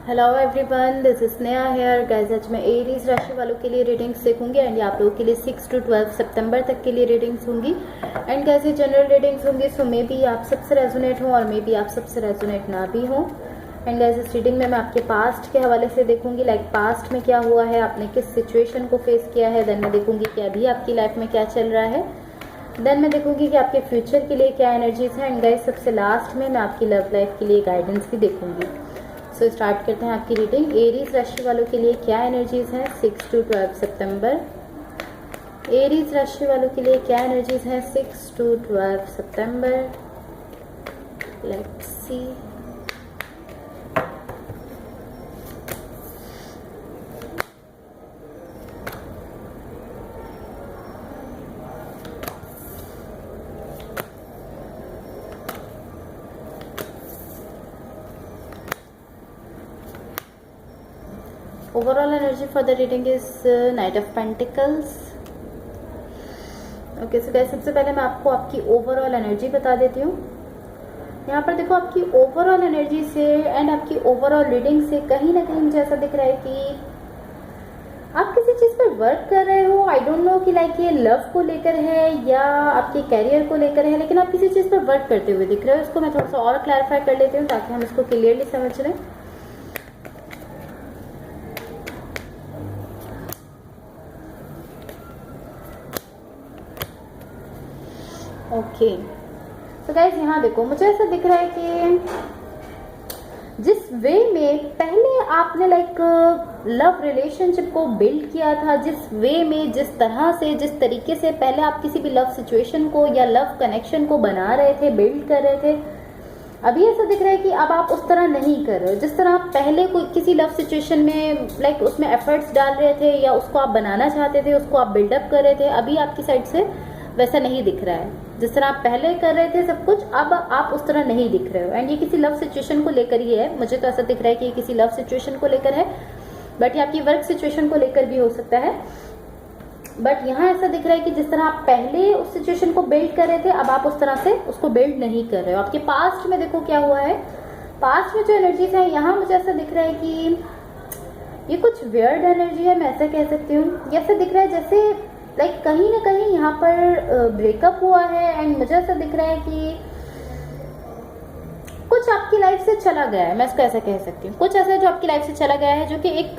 Hello everyone, this is Sneha here. Guys, आज मैं Aries राशि वालों के लिए रीडिंग्स देखूंगी एंड आप लोगों के लिए 6 to 12 सितंबर तक के लिए रीडिंग्स होंगी। एंड गाइस, ये जनरल रीडिंग्स होंगी, सो मे बी आप सबसे रेजोनेट हो और मे बी आप सबसे रेजोनेट ना भी हो। एंड गाइस, इस रीडिंग में मैं आपके पास्ट के हवाले से देखूंगी, लाइक पास्ट में क्या हुआ है, आपने किस सिचुएशन को फेस किया है। देन मैं देखूंगी कि अभी आपकी लाइफ में क्या चल रहा है। देन मैं देखूंगी कि आपके फ्यूचर के लिए क्या एनर्जीज हैं। एंड गाइस, सबसे लास्ट में मैं आपकी लव लाइफ के लिए गाइडेंस भी देखूंगी। सो स्टार्ट करते हैं आपकी रीडिंग। एरीज राशि वालों के लिए क्या एनर्जीज हैं 6 to 12 सितंबर। एरीज राशि वालों के लिए क्या एनर्जीज हैं 6 to 12 September. Let's see. Overall energy for the reading is Knight of Pentacles. Okay, so guys, सबसे पहले मैं आपको आपकी ओवरऑल एनर्जी बता देती हूँ। यहाँ पर देखो, आपकी ओवरऑल एनर्जी से एंड आपकी ओवरऑल रीडिंग से कहीं ना कहीं मुझे ऐसा दिख रहा है कि आप किसी चीज़ पर वर्क कर रहे हो। आई डोंट नो कि लाइक ये लव को लेकर है या आपके कैरियर को लेकर है, लेकिन आप किसी चीज़ पर वर्क करते हुए दिख रहे हो। इसको मैं थोड़ा सा और क्लैरिफाई कर लेती हूँ ताकि हम इसको क्लियरली समझ लें। ओके, तो गाइज यहाँ देखो, मुझे ऐसा दिख रहा है कि जिस वे में पहले आपने लाइक लव रिलेशनशिप को बिल्ड किया था, जिस वे में, जिस तरह से, जिस तरीके से पहले आप किसी भी लव सिचुएशन को या लव कनेक्शन को बना रहे थे, बिल्ड कर रहे थे, अभी ऐसा दिख रहा है कि अब आप उस तरह नहीं कर रहे हो। जिस तरह आप पहले कोई किसी लव सिचुएशन में लाइक उसमें एफर्ट्स डाल रहे थे या उसको आप बनाना चाहते थे, उसको आप बिल्डअप कर रहे थे, अभी आपकी साइड से वैसा नहीं दिख रहा है। जिस तरह आप पहले कर रहे थे सब कुछ, अब आप उस तरह नहीं दिख रहे हो। एंड ये किसी लव सिचुएशन को लेकर ही है। मुझे तो ऐसा दिख रहा है कि ये किसी लव सिचुएशन को लेकर है, बट ये आपकी वर्क सिचुएशन को लेकर भी हो सकता है। बट यहाँ ऐसा दिख रहा है कि जिस तरह आप पहले उस सिचुएशन को बिल्ड कर रहे थे, अब आप उस तरह से उसको बिल्ड नहीं कर रहे हो। आपके पास्ट में देखो क्या हुआ है। पास्ट में जो एनर्जीज है, यहाँ मुझे ऐसा दिख रहा है कि ये कुछ वियर्ड एनर्जी है, मैं ऐसा कह सकती हूँ। ये ऐसा दिख रहा है जैसे लाइक कहीं ना कहीं यहाँ पर ब्रेकअप हुआ है। एंड मुझे ऐसा दिख रहा है कि कुछ आपकी लाइफ से चला गया है, मैं इसको ऐसा कह सकती हूँ। कुछ ऐसा जो आपकी लाइफ से चला गया है, जो कि एक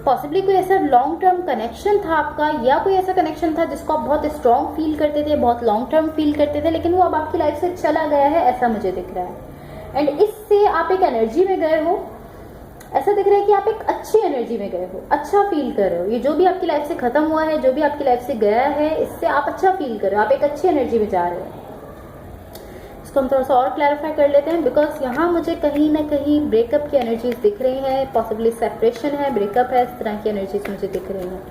पॉसिबली कोई ऐसा लॉन्ग टर्म कनेक्शन था आपका, या कोई ऐसा कनेक्शन था जिसको आप बहुत स्ट्रॉन्ग फील करते थे, बहुत लॉन्ग टर्म फील करते थे, लेकिन वो अब आपकी लाइफ से चला गया है, ऐसा मुझे दिख रहा है। एंड इससे आप एक एनर्जी में गए हो। ऐसा दिख रहा है कि आप एक अच्छी एनर्जी में गए हो, अच्छा फील कर रहे हो। ये जो भी आपकी लाइफ से खत्म हुआ है, जो भी आपकी लाइफ से गया है, इससे आप अच्छा फील कर रहे हो, आप एक अच्छी एनर्जी में जा रहे हो। इसको हम थोड़ा सा और क्लैरिफाई कर लेते हैं, बिकॉज यहाँ मुझे कहीं ना कहीं ब्रेकअप की एनर्जीज दिख रही हैं, पॉसिबली सेपरेशन है, ब्रेकअप है, इस तरह की एनर्जीज मुझे दिख रही हैं।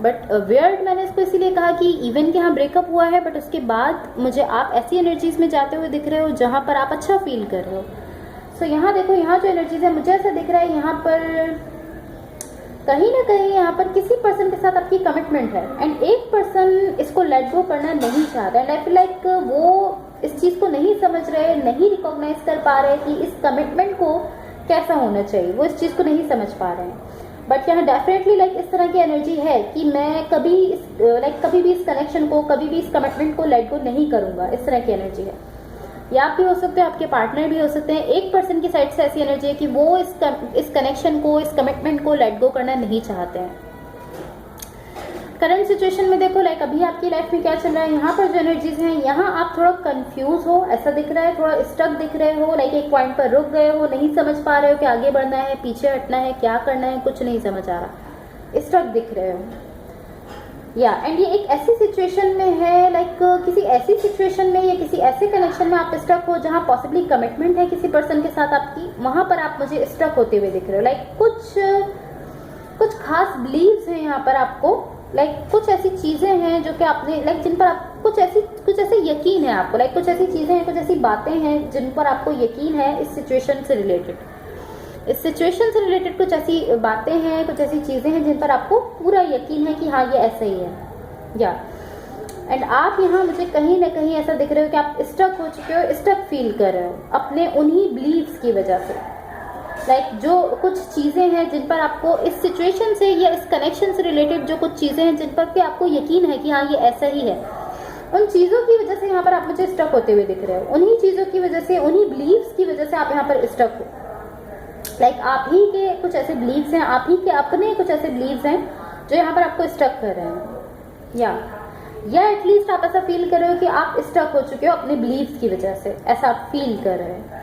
बट वियर्ड मैंने इसको इसीलिए कहा कि इवन के यहाँ ब्रेकअप हुआ है, बट उसके बाद मुझे आप ऐसी एनर्जीज में जाते हुए दिख रहे हो जहाँ पर आप अच्छा फील कर रहे हो। तो यहाँ देखो, यहाँ जो एनर्जीज है, मुझे ऐसा दिख रहा है यहाँ पर कहीं ना कहीं यहाँ पर किसी पर्सन के साथ आपकी कमिटमेंट है एंड एक पर्सन इसको लेट गो करना नहीं चाहता। एंड आई फील लाइक वो इस चीज़ को नहीं समझ रहे, नहीं रिकॉग्नाइज कर पा रहे कि इस कमिटमेंट को कैसा होना चाहिए, वो इस चीज़ को नहीं समझ पा रहे हैं। बट यहाँ डेफिनेटली लाइक इस तरह की एनर्जी है कि मैं कभी कभी भी इस कनेक्शन को, कभी भी इस कमिटमेंट को लेट गो नहीं करूँगा, इस तरह की एनर्जी है। या आप भी हो सकते हो, आपके पार्टनर भी हो सकते हैं। एक पर्सन की साइड से ऐसी एनर्जी है कि वो इस कनेक्शन को, इस कमिटमेंट को लेट गो करना नहीं चाहते हैं। करंट सिचुएशन में देखो, लाइक अभी आपकी लाइफ में क्या चल रहा है, यहाँ पर जो एनर्जीज हैं, यहाँ आप थोड़ा कंफ्यूज हो, ऐसा दिख रहा है, थोड़ा स्टक दिख रहे हो, लाइक एक पॉइंट पर रुक गए हो, नहीं समझ पा रहे हो कि आगे बढ़ना है, पीछे हटना है, क्या करना है, कुछ नहीं समझ आ रहा, स्टक दिख रहे हो। या एंड ये एक ऐसी सिचुएशन में है, लाइक किसी ऐसी सिचुएशन में या किसी ऐसे कनेक्शन में आप स्टक हो जहाँ पॉसिबली कमिटमेंट है किसी पर्सन के साथ आपकी, वहां पर आप मुझे स्टक होते हुए दिख रहे हो। लाइक कुछ खास बिलीव्स हैं यहाँ पर आपको, लाइक कुछ ऐसी चीजें हैं जो कि आपने लाइक जिन पर आप कुछ ऐसे यकीन है आपको, लाइक कुछ ऐसी चीजें हैं, कुछ ऐसी बातें हैं जिन पर आपको यकीन है इस सिचुएशन से रिलेटेड। इस सिचुएशन से रिलेटेड कुछ ऐसी बातें हैं, कुछ ऐसी चीज़ें हैं जिन पर आपको पूरा यकीन है कि हाँ ये ऐसा ही है। या एंड आप यहाँ मुझे कहीं ना कहीं ऐसा दिख रहे हो कि आप स्टक हो चुके हो, स्टक फील कर रहे हो अपने उन्हीं बिलीव्स की वजह से। लाइक जो कुछ चीज़ें हैं जिन पर आपको इस सिचुएशन से या इस कनेक्शन से रिलेटेड जो कुछ चीज़ें हैं जिन पर कि आपको यकीन है कि हाँ ये ऐसा ही है, उन चीज़ों की वजह से यहाँ पर आप मुझे स्टक होते हुए दिख रहे हो। उन्हीं चीज़ों की वजह से, उन्हीं बिलीव्स की वजह से आप यहाँ पर स्टक हो। लाइक आप ही के कुछ ऐसे बिलीव्स हैं, आप ही के अपने कुछ ऐसे बिलीव्स हैं जो यहाँ पर आपको स्टक कर रहे हैं, या एटलीस्ट आप ऐसा फील कर रहे हो कि आप स्टक हो चुके हो अपने बिलीव्स की वजह से, ऐसा आप फील कर रहे हैं।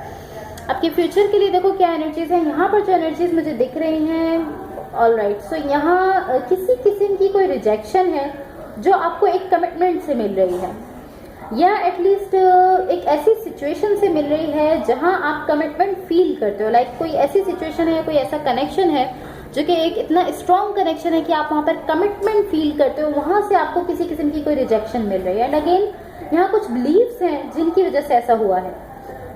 आपके फ्यूचर के लिए देखो क्या एनर्जीज है यहाँ पर। जो एनर्जीज मुझे दिख रही हैं, ऑलराइट, सो यहाँ किसी किस्म की कोई रिजेक्शन है जो आपको एक कमिटमेंट से मिल रही है, या एटलीस्ट एक ऐसी सिचुएशन से मिल रही है जहां आप कमिटमेंट फील करते हो। लाइक कोई ऐसी सिचुएशन है, कोई ऐसा कनेक्शन है जो कि एक इतना स्ट्रॉन्ग कनेक्शन है कि आप वहां पर कमिटमेंट फील करते हो, वहां से आपको किसी किस्म की कोई रिजेक्शन मिल रही है। एंड अगेन यहाँ कुछ बिलीव्स हैं जिनकी वजह से ऐसा हुआ है।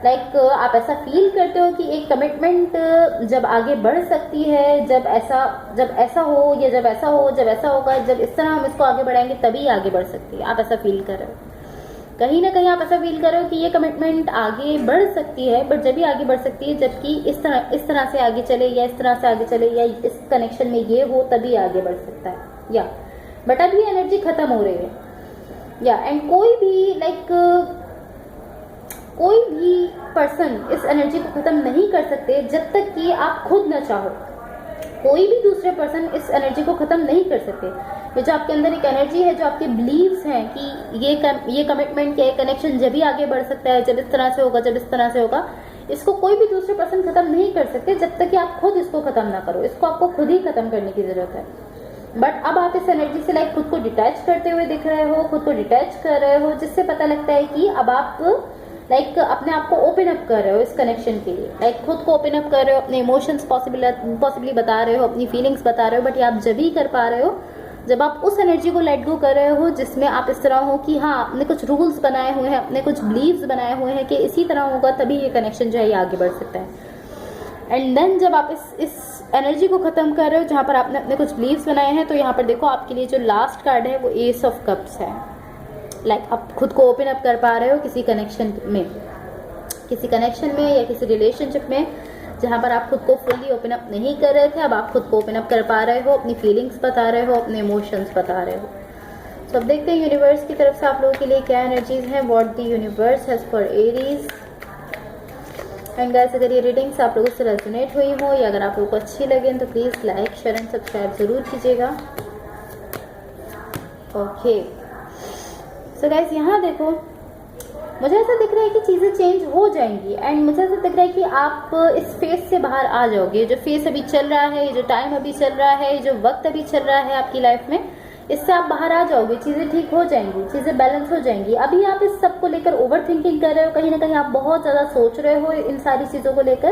लाइक आप ऐसा फील करते हो कि एक कमिटमेंट जब आगे बढ़ सकती है, जब ऐसा हो, या जब ऐसा होगा, जब इस तरह हम इसको आगे बढ़ाएंगे तभी आगे बढ़ सकती है। आप ऐसा फील कर रहे हो, कहीं ना कहीं आप ऐसा फील कर रहे हो कि ये कमिटमेंट आगे बढ़ सकती है, बट जब भी आगे बढ़ सकती है जबकि इस तरह से आगे चले, या इस तरह से आगे चले, या इस कनेक्शन में ये हो तभी आगे बढ़ सकता है, या बट अब ये एनर्जी खत्म हो रही है। या एंड कोई भी पर्सन इस एनर्जी को खत्म नहीं कर सकते जब तक कि आप खुद न चाहो। कोई भी दूसरे पर्सन इस एनर्जी को खत्म नहीं कर सकते। ये जो आपके अंदर एक एनर्जी है, जो आपके बिलीव्स हैं कि ये कमिटमेंट, ये कनेक्शन जब भी आगे बढ़ सकता है, जब इस तरह से होगा, जब इस तरह से होगा, इसको कोई भी दूसरे पर्सन खत्म नहीं कर सकते जब तक कि आप खुद इसको खत्म ना करो। इसको आपको खुद ही खत्म करने की जरूरत है। बट अब आप इस एनर्जी से लाइक खुद को डिटैच करते हुए दिख रहे हो, खुद को डिटैच कर रहे हो, जिससे पता लगता है कि अब आप लाइक अपने आप को ओपन अप कर रहे हो इस कनेक्शन के लिए। लाइक खुद को ओपन अप कर रहे हो, अपने इमोशंस पॉसिबली बता रहे हो, अपनी फीलिंग्स बता रहे हो, बट ये आप जब ही कर पा रहे हो जब आप उस एनर्जी को लेट गो कर रहे हो जिसमें आप इस तरह हो कि हाँ, आपने कुछ रूल्स बनाए हुए हैं, अपने कुछ बिलीव्स बनाए हुए हैं कि इसी तरह होगा तभी ये कनेक्शन जो है ये आगे बढ़ सकता है। एंड देन जब आप इस एनर्जी को खत्म कर रहे हो जहाँ पर आपने अपने कुछ बिलीव्स बनाए हैं, तो यहाँ पर देखो आपके लिए जो लास्ट कार्ड है वो एस ऑफ कप्स है। लाइक आप खुद को ओपन अप कर पा रहे हो किसी कनेक्शन में या किसी रिलेशनशिप में जहाँ पर आप खुद को फुल्ली ओपन अप नहीं कर रहे थे, अब आप खुद को ओपन अप कर पा रहे हो, अपनी फीलिंग्स बता रहे हो, अपने इमोशंस बता रहे हो। तो अब देखते हैं यूनिवर्स की तरफ से आप लोगों के लिए क्या एनर्जीज हैं, what the universe has for Aries. And guys, अगर ये रीडिंग्स आप लोगों से रेजोनेट हुई हो या अगर आप लोगों को अच्छी लगे तो please like, share and subscribe ज़रूर कीजिएगा। ओके, सो गाइस यहाँ देखो, मुझे ऐसा दिख रहा है कि चीज़ें चेंज हो जाएंगी एंड मुझे ऐसा दिख रहा है कि आप इस फेज से बाहर आ जाओगे। जो फेज अभी चल रहा है, जो टाइम अभी चल रहा है, जो वक्त अभी चल रहा है आपकी लाइफ में, इससे आप बाहर आ जाओगे, चीज़ें ठीक हो जाएंगी, चीज़ें बैलेंस हो जाएंगी। अभी आप इस सब को लेकर ओवर थिंकिंग कर रहे हो, कहीं ना कहीं आप बहुत ज़्यादा सोच रहे हो इन सारी चीज़ों को लेकर।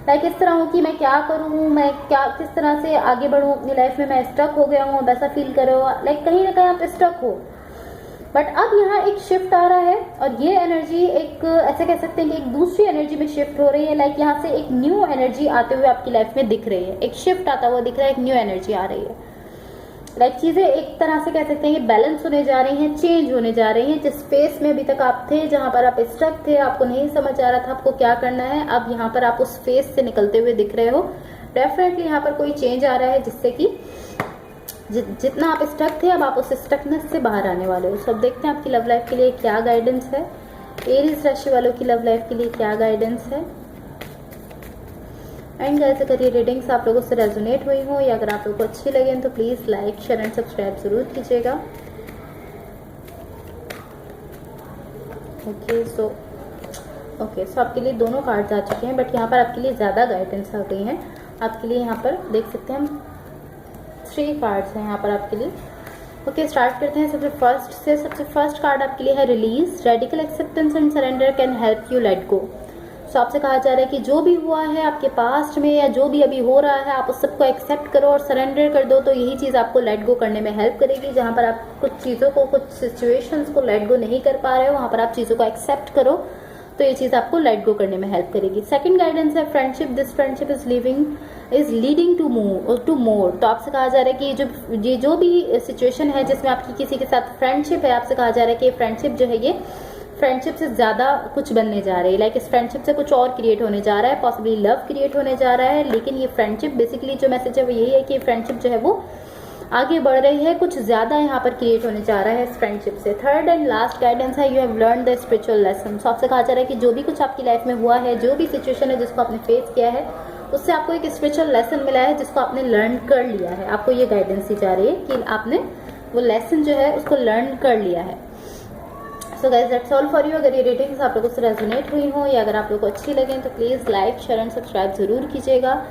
लाइक इस तरह हो कि मैं क्या करूँ, मैं क्या किस तरह से आगे बढ़ूँ अपनी लाइफ में, मैं स्टक हो गया हूँ, वैसा फील कर रहे हो। लाइक कहीं ना कहीं आप स्टक हो, बट अब यहाँ एक शिफ्ट आ रहा है और ये एनर्जी एक ऐसे कह सकते हैं कि एक दूसरी एनर्जी में शिफ्ट हो रही है। लाइक यहाँ से एक न्यू एनर्जी आते हुए आपकी लाइफ में दिख रही है, एक शिफ्ट आता हुआ दिख रहा है, एक न्यू एनर्जी आ रही है। लाइक चीज़ें एक तरह से कह सकते हैं कि बैलेंस होने जा रही हैं, चेंज होने जा रही हैं। जिस फेस में अभी तक आप थे, जहाँ पर आप स्टक थे, आपको नहीं समझ आ रहा था आपको क्या करना है, अब यहाँ पर आप उस फेस से निकलते हुए दिख रहे हो। डेफिनेटली यहाँ पर कोई चेंज आ रहा है जिससे कि जितना आप स्टक थे अब आप उस स्टकनेस से बाहर आने वाले हो। सब देखते हैं आपकी लव लाइफ के लिए क्या गाइडेंस है, एरीज राशि वालों की लव लाइफ के लिए क्या गाइडेंस है। एंड गाइस, अगर ये रीडिंग्स आप लोगों से रेजोनेट हुई हो या अगर आप लोगों को अच्छी लगे तो please like, share and subscribe ज़रूर कीजिएगा। ओके, सो आपके लिए दोनों कार्ड्स आ चुके हैं, बट यहाँ पर आपके लिए ज़्यादा गाइडेंस आ गई हैं। आपके लिए यहाँ पर देख सकते हैं हम 3 कार्ड्स हैं यहाँ पर आपके लिए। ओके, स्टार्ट करते हैं सबसे फर्स्ट कार्ड आपके लिए है release. Radical acceptance and surrender can help you let go. So आपसे कहा जा रहा है कि जो भी हुआ है आपके पास्ट में या जो भी अभी हो रहा है, आप उस सबको एक्सेप्ट करो और सरेंडर कर दो, तो यही चीज़ आपको लेट गो करने में हेल्प करेगी। जहाँ पर आप कुछ चीज़ों को, कुछ सिचुएशंस को लेट गो नहीं कर पा रहे हो, वहाँ पर आप चीज़ों को एक्सेप्ट करो, तो ये चीज़ आपको लेट गो करने में हेल्प करेगी। सेकंड गाइडेंस है friendship, this friendship is leading to more. तो आपसे कहा जा रहा है कि ये जो भी सिचुएशन है जिसमें आपकी किसी के साथ फ्रेंडशिप है, आपसे कहा जा रहा है कि फ्रेंडशिप जो है ये फ्रेंडशिप से ज़्यादा कुछ बनने जा रही है। लाइक इस फ्रेंडशिप से कुछ और क्रिएट होने जा रहा है, पॉसिबली लव क्रिएट होने जा रहा है। लेकिन ये फ्रेंडशिप बेसिकली जो मैसेज है वो यही है कि फ्रेंडशिप जो है वो आगे बढ़ रही है, कुछ ज़्यादा यहाँ पर क्रिएट होने जा रहा है इस फ्रेंडशिप से। थर्ड एंड लास्ट गाइडेंस है, you have learn the spiritual lesson. So आपसे कहा जा रहा है कि जो भी कुछ आपकी लाइफ में हुआ है, जो भी सिचुएशन है जिसको आपने फेस किया है, उससे आपको एक स्पिरिचुअल लेसन मिला है जिसको आपने लर्न कर लिया है। आपको ये गाइडेंस दी जा रही है कि आपने वो लेसन जो है उसको लर्न कर लिया है। So guys that's all for you. अगर ये रेटिंग्स आप लोगों से रेजोनेट हुई हो या अगर आप लोगों को अच्छी लगे तो please like share and subscribe जरूर कीजिएगा।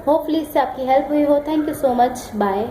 होपफुली इससे आपकी हेल्प हुई हो। Thank you so much, bye.